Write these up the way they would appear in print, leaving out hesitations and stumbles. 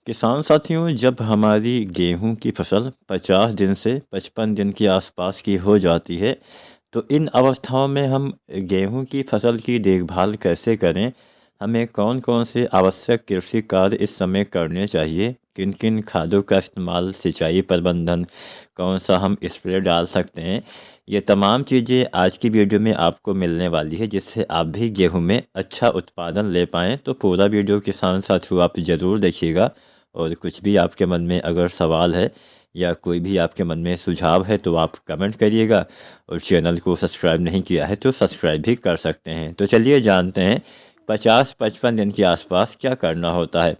किसान साथियों, जब हमारी गेहूं की फसल 50 दिन से 55 दिन के आसपास की हो जाती है, तो इन अवस्थाओं में हम गेहूं की फसल की देखभाल कैसे करें। हमें कौन कौन से आवश्यक कृषि कार्य इस समय करने चाहिए, किन किन खादों का इस्तेमाल, सिंचाई प्रबंधन, कौन सा हम स्प्रे डाल सकते हैं। ये तमाम चीज़ें आज की वीडियो में आपको मिलने वाली है, जिससे आप भी गेहूं में अच्छा उत्पादन ले पाएँ। तो पूरा वीडियो किसान साथियों आप ज़रूर देखिएगा। और कुछ भी आपके मन में अगर सवाल है या कोई भी आपके मन में सुझाव है तो आप कमेंट करिएगा। और चैनल को सब्सक्राइब नहीं किया है तो सब्सक्राइब भी कर सकते हैं। तो चलिए जानते हैं 50-55 दिन के आसपास क्या करना होता है।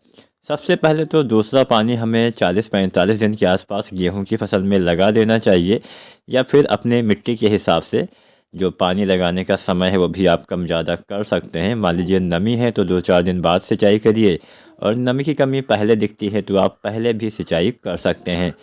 सबसे पहले तो दूसरा पानी हमें 40-45 दिन के आसपास गेहूं की फसल में लगा देना चाहिए, या फिर अपने मिट्टी के हिसाब से जो पानी लगाने का समय है वो भी आप कम ज़्यादा कर सकते हैं। मान लीजिए नमी है तो 2-4 दिन बाद सिंचाई करिए, और नमी की कमी पहले दिखती है तो आप पहले भी सिंचाई कर सकते हैं।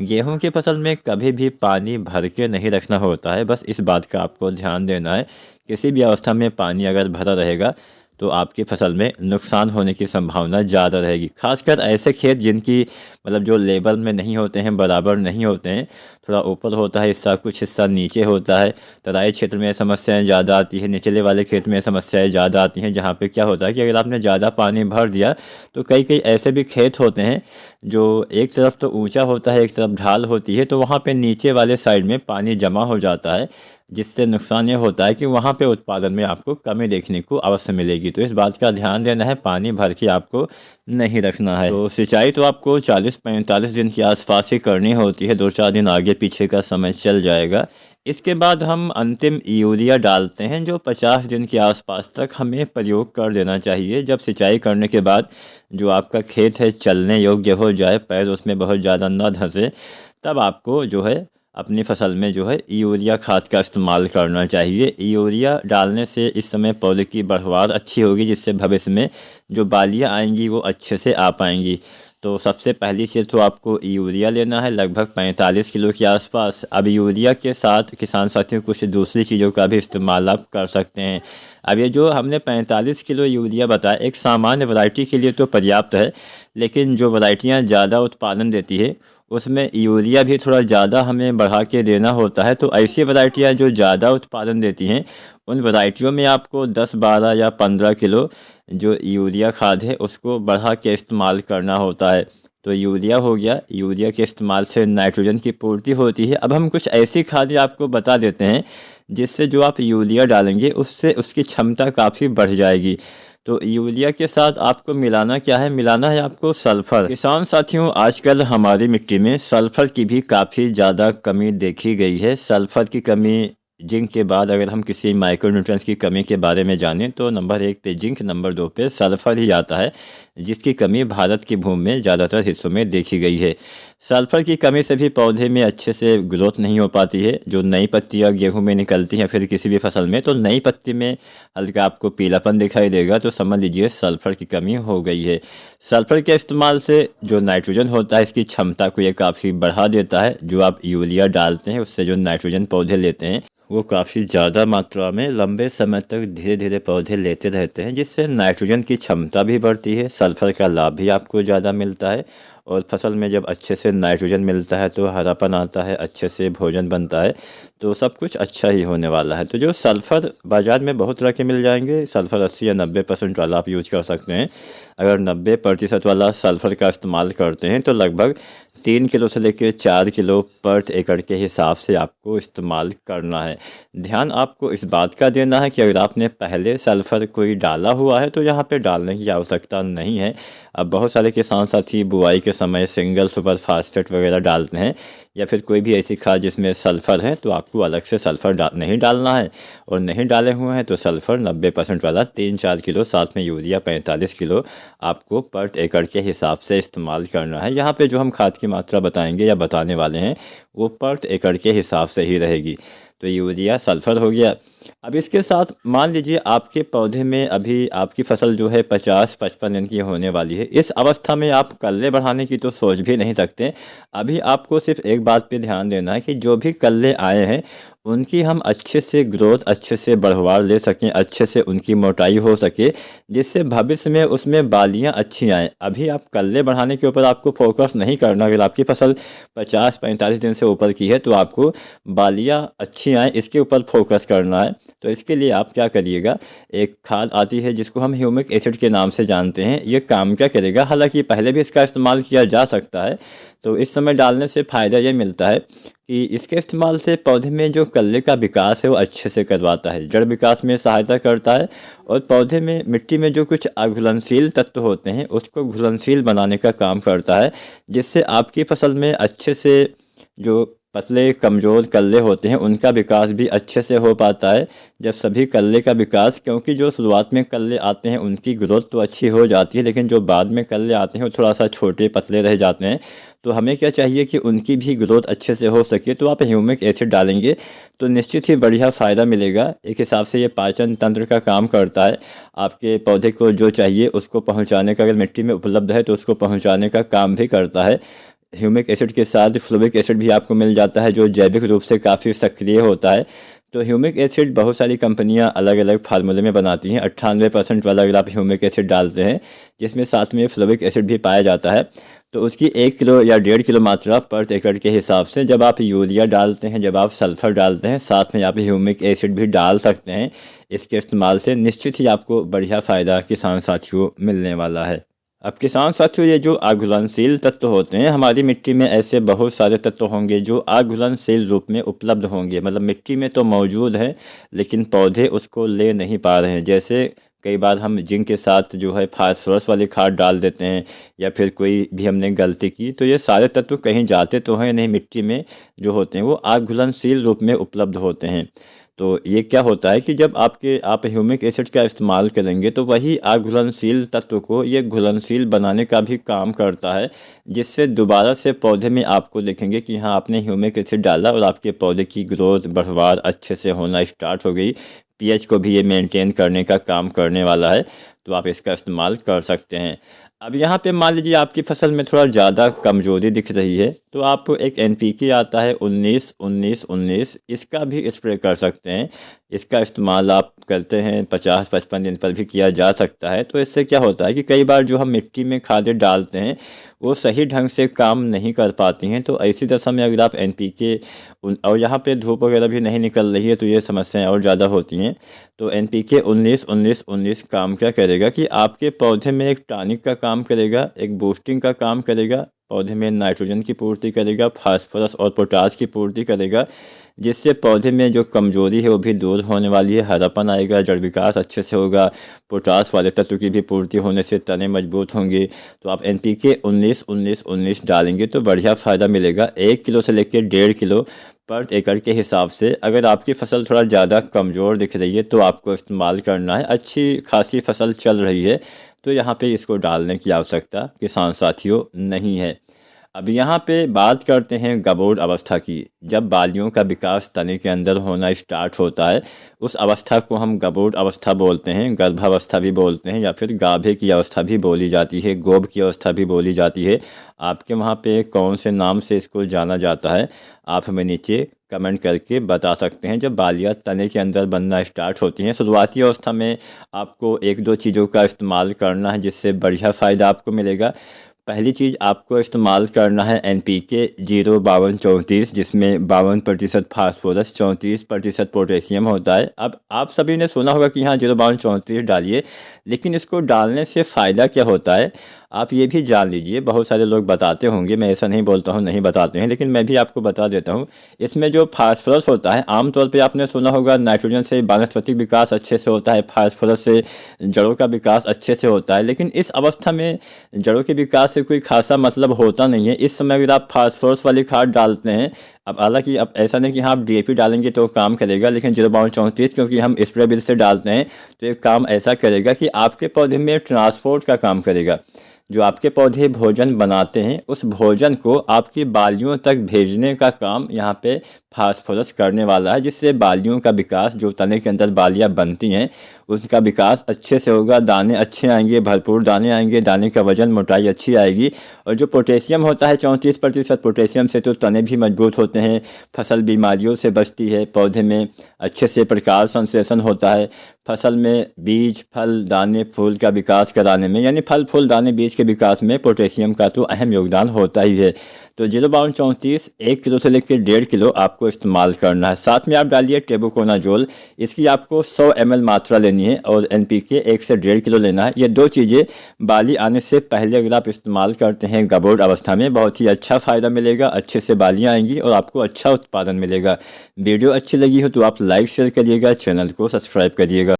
गेहूं की फसल में कभी भी पानी भर के नहीं रखना होता है, बस इस बात का आपको ध्यान देना है। किसी भी अवस्था में पानी अगर भरा रहेगा तो आपकी फसल में नुकसान होने की संभावना ज़्यादा रहेगी। खासकर ऐसे खेत जिनकी मतलब जो लेवल में नहीं होते हैं, बराबर नहीं होते हैं, थोड़ा ऊपर होता है हिस्सा, कुछ हिस्सा नीचे होता है। तराई क्षेत्र में समस्याएं ज़्यादा आती हैं, निचले वाले खेत में समस्याएं ज़्यादा आती हैं, जहाँ पे क्या होता है कि अगर आपने ज़्यादा पानी भर दिया तो कई कई ऐसे भी खेत होते हैं जो एक तरफ तो ऊंचा होता है, एक तरफ ढाल होती है, तो वहाँ पे नीचे वाले साइड में पानी जमा हो जाता है, जिससे नुकसान ये होता है कि वहाँ पे उत्पादन में आपको कमी देखने को अवश्य मिलेगी। तो इस बात का ध्यान देना है, पानी भर के आपको नहीं रखना है। तो सिंचाई तो आपको 40-45 दिन के आसपास ही करनी होती है, 2-4 दिन आगे पीछे का समय चल जाएगा। इसके बाद हम अंतिम यूरिया डालते हैं, जो 50 दिन के आसपास तक हमें प्रयोग कर देना चाहिए। जब सिंचाई करने के बाद जो आपका खेत है चलने योग्य हो जाए, पैर उसमें बहुत ज़्यादा न धंसे, तब आपको जो है अपनी फसल में जो है यूरिया खाद का इस्तेमाल करना चाहिए। यूरिया डालने से इस समय पौधे की बढ़वार अच्छी होगी, जिससे भविष्य में जो बालियाँ आएंगी वो अच्छे से आ पाएंगी। तो सबसे पहली चीज़ तो आपको यूरिया लेना है, लगभग 45 किलो के आसपास। अब यूरिया के साथ किसान साथियों कुछ दूसरी चीज़ों का भी इस्तेमाल आप कर सकते हैं। अब ये जो हमने 45 किलो यूरिया बताया, एक सामान्य वैरायटी के लिए तो पर्याप्त है, लेकिन जो वैरायटियाँ ज़्यादा उत्पादन देती है उसमें यूरिया भी थोड़ा ज़्यादा हमें बढ़ा के देना होता है। तो ऐसी वैरायटियाँ जो ज़्यादा उत्पादन देती हैं, उन वैरायटियों में आपको 10-12 या 15 किलो जो यूरिया खाद है उसको बढ़ा के इस्तेमाल करना होता है। तो यूरिया हो गया, यूरिया के इस्तेमाल से नाइट्रोजन की पूर्ति होती है। अब हम कुछ ऐसी खादें आपको बता देते हैं जिससे जो आप यूरिया डालेंगे उससे उसकी क्षमता काफ़ी बढ़ जाएगी। तो यूरिया के साथ आपको मिलाना क्या है, मिलाना है आपको सल्फर। किसान साथियों, आजकल हमारी मिट्टी में सल्फर की भी काफ़ी ज़्यादा कमी देखी गई है। सल्फर की कमी, जिंक के बाद अगर हम किसी माइक्रोन्यूट्रिएंट्स की कमी के बारे में जानें तो नंबर 1 पे जिंक, नंबर 2 पे सल्फर ही आता है, जिसकी कमी भारत की भूमि में ज़्यादातर हिस्सों में देखी गई है। सल्फर की कमी से भी पौधे में अच्छे से ग्रोथ नहीं हो पाती है। जो नई पत्तियां गेहूं में निकलती हैं फिर किसी भी फसल में, तो नई पत्ती में हल्का आपको पीलापन दिखाई देगा, तो समझ लीजिए सल्फर की कमी हो गई है। सल्फर के इस्तेमाल से जो नाइट्रोजन होता है इसकी क्षमता को ये काफ़ी बढ़ा देता है। जो आप यूरिया डालते हैं उससे जो नाइट्रोजन पौधे लेते हैं वो काफ़ी ज़्यादा मात्रा में लंबे समय तक धीरे धीरे पौधे लेते रहते हैं, जिससे नाइट्रोजन की क्षमता भी बढ़ती है, सल्फर का लाभ भी आपको ज़्यादा मिलता है। और फसल में जब अच्छे से नाइट्रोजन मिलता है तो हरापन आता है, अच्छे से भोजन बनता है, तो सब कुछ अच्छा ही होने वाला है। तो जो सल्फ़र बाज़ार में बहुत तरह के मिल जाएंगे, सल्फ़र 80 या 90% वाला आप यूज कर सकते हैं। अगर 90% वाला सल्फ़र का इस्तेमाल करते हैं तो लगभग 3 किलो से लेकर 4 किलो पर एकड़ के हिसाब से आपको इस्तेमाल करना है। ध्यान आपको इस बात का देना है कि अगर आपने पहले सल्फ़र कोई डाला हुआ है तो यहाँ पे डालने की आवश्यकता नहीं है। अब बहुत सारे किसान साथी बुआई के समय सिंगल सुपर फास्फेट वगैरह डालते हैं, या फिर कोई भी ऐसी खाद जिसमें सल्फ़र है, तो आपको अलग से सल्फ़र नहीं डालना है। और नहीं डाले हुए हैं तो सल्फ़र 90% वाला 3-4 किलो, साथ में यूरिया 45 किलो आपको पर एकड़ के हिसाब से इस्तेमाल करना है। यहाँ पे जो हम खाद की मात्रा बताएंगे या बताने वाले हैं वो पर एकड़ के हिसाब से ही रहेगी। तो यूरिया, सल्फ़र हो गया, अब इसके साथ मान लीजिए आपके पौधे में अभी आपकी फसल जो है 50-55 दिन की होने वाली है। इस अवस्था में आप कल्ले बढ़ाने की तो सोच भी नहीं सकते। अभी आपको सिर्फ एक बात पे ध्यान देना है कि जो भी कल्ले आए हैं उनकी हम अच्छे से ग्रोथ, अच्छे से बढ़वार ले सकें, अच्छे से उनकी मोटाई हो सके, जिससे भविष्य में उसमें बालियां अच्छी आएँ। अभी आप कल्ले बढ़ाने के ऊपर आपको फोकस नहीं करना। अगर आपकी फसल 50-45 दिन से ऊपर की है तो आपको बालियां अच्छी आएँ इसके ऊपर फोकस करना है। तो इसके लिए आप क्या करिएगा, एक खाद आती है जिसको हम ह्यूमिक एसिड के नाम से जानते हैं। ये काम क्या करेगा, हालांकि पहले भी इसका इस्तेमाल किया जा सकता है, तो इस समय डालने से फ़ायदा ये मिलता है कि इसके इस्तेमाल से पौधे में जो कल्ले का विकास है वो अच्छे से करवाता है, जड़ विकास में सहायता करता है, और पौधे में मिट्टी में जो कुछ अघुलनशील तत्व होते हैं उसको घुलनशील बनाने का काम करता है, जिससे आपकी फसल में अच्छे से जो पतले कमज़ोर कल्ले होते हैं उनका विकास भी अच्छे से हो पाता है। जब सभी कल्ले का विकास, क्योंकि जो शुरुआत में कल्ले आते हैं उनकी ग्रोथ तो अच्छी हो जाती है, लेकिन जो बाद में कल्ले आते हैं वो थोड़ा सा छोटे पतले रह जाते हैं। तो हमें क्या चाहिए कि उनकी भी ग्रोथ अच्छे से हो सके, तो आप ह्यूमिक एसिड डालेंगे तो निश्चित ही बढ़िया फ़ायदा मिलेगा। एक हिसाब से ये पाचन तंत्र का काम करता है, आपके पौधे को जो चाहिए उसको पहुँचाने का, अगर मिट्टी में उपलब्ध है तो उसको पहुँचाने का काम भी करता है। ह्यूमिक एसिड के साथ फ्लोविक एसिड भी आपको मिल जाता है जो जैविक रूप से काफ़ी सक्रिय होता है। तो ह्यूमिक एसिड बहुत सारी कंपनियां अलग अलग फार्मूले में बनाती हैं। 98% वाला अगर आप ह्यूमिक एसिड डालते हैं जिसमें साथ में फ्लोविक एसिड भी पाया जाता है, तो उसकी 1 किलो या 1.5 किलो मात्रा पर एकड़ के हिसाब से जब आप यूरिया डालते हैं, जब आप सल्फर डालते हैं, साथ में आप ह्यूमिक एसिड भी डाल सकते हैं। इसके इस्तेमाल से निश्चित ही आपको बढ़िया फ़ायदा किसान साथियों मिलने वाला है। अब किसान साथियों, ये जो अघुलनशील तत्व होते हैं, हमारी मिट्टी में ऐसे बहुत सारे तत्व होंगे जो अघुलनशील रूप में उपलब्ध होंगे, मतलब मिट्टी में तो मौजूद हैं लेकिन पौधे उसको ले नहीं पा रहे हैं। जैसे कई बार हम जिंक के साथ जो है फास्फोरस वाली खाद डाल देते हैं, या फिर कोई भी हमने गलती की, तो ये सारे तत्व कहीं जाते तो हैं नहीं, मिट्टी में जो होते हैं वो अघुलनशील रूप में उपलब्ध होते हैं। तो ये क्या होता है कि जब आप ह्यूमिक एसिड का इस्तेमाल करेंगे तो वही अघुलनशील तत्व को ये घुलनशील बनाने का भी काम करता है, जिससे दोबारा से पौधे में आपको देखेंगे कि हाँ, आपने ह्यूमिक एसिड डाला और आपके पौधे की ग्रोथ बढ़वार अच्छे से होना स्टार्ट हो गई। पीएच को भी ये मेंटेन करने का काम करने वाला है, तो आप इसका इस्तेमाल कर सकते हैं। अब यहाँ पे मान लीजिए आपकी फसल में थोड़ा ज़्यादा कमज़ोरी दिख रही है, तो आप एक एनपीके आता है 19-19-19, इसका भी स्प्रे कर सकते हैं। इसका इस्तेमाल आप करते हैं 50-55 दिन पर भी किया जा सकता है। तो इससे क्या होता है कि कई बार जो हम मिट्टी में खादें डालते हैं वो सही ढंग से काम नहीं कर पाती हैं, तो ऐसी दशा में अगर आप एनपीके, और यहाँ पे धूप वगैरह भी नहीं निकल रही है तो ये समस्याएं और ज़्यादा होती हैं। तो एनपीके 19-19-19 काम क्या करेगा कि आपके पौधे में एक टॉनिक का काम करेगा, एक बूस्टिंग का काम करेगा, पौधे में नाइट्रोजन की पूर्ति करेगा, फास्फोरस और पोटास की पूर्ति करेगा, जिससे पौधे में जो कमजोरी है वो भी दूर होने वाली है, हरापन आएगा, जड़ विकास अच्छे से होगा, पोटास वाले तत्व की भी पूर्ति होने से तने मजबूत होंगे। तो आप एनपीके 19-19-19 डालेंगे तो बढ़िया फ़ायदा मिलेगा। 1 किलो से लेकर 1.5 किलो पर एकड़ के हिसाब से। अगर आपकी फसल थोड़ा ज़्यादा कमज़ोर दिख रही है तो आपको इस्तेमाल करना है। अच्छी खासी फसल चल रही है तो यहाँ पे इसको डालने की आवश्यकता किसान साथियों नहीं है। अब यहाँ पे बात करते हैं गबोड अवस्था की। जब बालियों का विकास तने के अंदर होना स्टार्ट होता है उस अवस्था को हम गबोड अवस्था बोलते हैं, गर्भावस्था भी बोलते हैं, या फिर गाभे की अवस्था भी बोली जाती है, गोब की अवस्था भी बोली जाती है। आपके वहाँ पे कौन से नाम से इसको जाना जाता है आप हमें नीचे कमेंट करके बता सकते हैं। जब बालियाँ तने के अंदर बनना स्टार्ट होती हैं शुरुआती अवस्था में आपको 1-2 चीज़ों का इस्तेमाल करना है जिससे बढ़िया फ़ायदा आपको मिलेगा। पहली चीज़ आपको इस्तेमाल करना है एनपीके 0-52-34, जिसमें 52% फास्फोरस, 34% पोटेशियम होता है। अब आप सभी ने सुना होगा कि हाँ 0-52-34 डालिए, लेकिन इसको डालने से फ़ायदा क्या होता है आप ये भी जान लीजिए। बहुत सारे लोग बताते होंगे, मैं ऐसा नहीं बोलता हूँ नहीं बताते हैं, लेकिन मैं भी आपको बता देता हूँ। इसमें जो फास्फोरस होता है, आमतौर पे आपने सुना होगा नाइट्रोजन से वानस्पतिक विकास अच्छे से होता है, फास्फोरस से जड़ों का विकास अच्छे से होता है, लेकिन इस अवस्था में जड़ों के विकास से कोई खासा मतलब होता नहीं है। इस समय अगर आप फास्फोरस वाली खाद डालते हैं, अब हालांकि अब ऐसा नहीं कि हाँ आप डीएपी डालेंगे तो काम करेगा, लेकिन 0-34 क्योंकि हम स्प्रे बिल से डालते हैं तो एक काम ऐसा करेगा कि आपके पौधे में ट्रांसपोर्ट का काम करेगा। जो आपके पौधे भोजन बनाते हैं उस भोजन को आपकी बालियों तक भेजने का काम यहाँ पे फास्फोरस करने वाला है, जिससे बालियों का विकास, जो तने के अंदर बालियाँ बनती हैं उसका विकास अच्छे से होगा, दाने अच्छे आएंगे, भरपूर दाने आएंगे, दाने का वजन मोटाई अच्छी आएगी। और जो पोटेशियम होता है 34% पोटेशियम से तो तने भी मजबूत होते हैं, फसल बीमारियों से बचती है, पौधे में अच्छे से प्रकाश संश्लेषण होता है, फसल में बीज, फल, दाने, फूल का विकास कराने में, यानी फल, फूल, दाने, बीज के विकास में पोटेशियम का तो अहम योगदान होता ही है। तो 05234 1 किलो से लेकर 1.5 किलो आपको इस्तेमाल करना है। साथ में आप डालिए टेबुकोनाजोल, इसकी आपको 100 ml मात्रा लेनी है, और NPK 1 से 1.5 किलो लेना है। ये दो चीज़ें बाली आने से पहले अगर आप इस्तेमाल करते हैं गबोड अवस्था में, बहुत ही अच्छा फ़ायदा मिलेगा, अच्छे से बालियाँ आएंगी और आपको अच्छा उत्पादन मिलेगा। वीडियो अच्छी लगी हो तो आप लाइक शेयर करिएगा, चैनल को सब्सक्राइब करिएगा।